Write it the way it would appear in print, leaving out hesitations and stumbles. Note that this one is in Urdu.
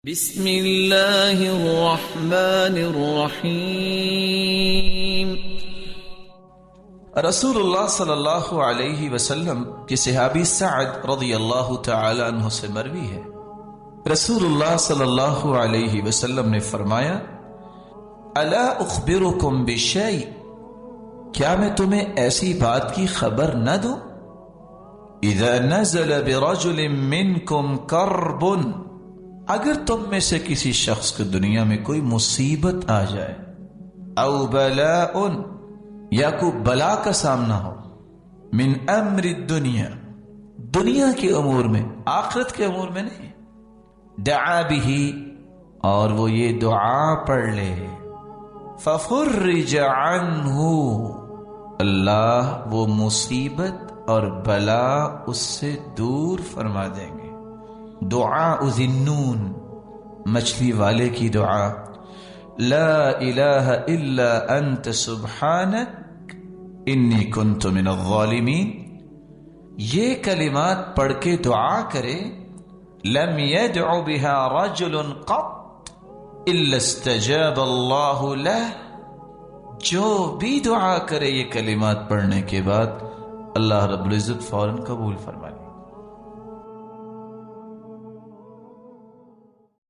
بسم اللہ الرحمن الرحیم۔ رسول اللہ صلی اللہ علیہ وسلم کے صحابی سعد رضی اللہ تعالی عنہ سے مروی ہے، رسول اللہ صلی اللہ علیہ وسلم نے فرمایا، الا اخبرکم بشیء، کیا میں تمہیں ایسی بات کی خبر نہ دوں؟ اذا نزل برجل منکم کرب، اگر تم میں سے کسی شخص کو دنیا میں کوئی مصیبت آ جائے، او بلاء، یا کوئی بلا کا سامنا ہو، من امر الدنیا، دنیا کے امور میں، آخرت کے امور میں نہیں، دعا به، اور وہ یہ دعا پڑھ لے، ففرج عنہ، اللہ وہ مصیبت اور بلا اس سے دور فرما دیں گے۔ دعاء ذنون، مچھلی والے کی دعا، لا الہ الا انت سبحانک انی کنت من الظالمین، یہ کلمات پڑھ کے دعا کرے، لم يدع بها رجل قط الا استجاب اللہ لہ، جو بھی دعا کرے یہ کلمات پڑھنے کے بعد اللہ رب العزت فوراً قبول فرما لے۔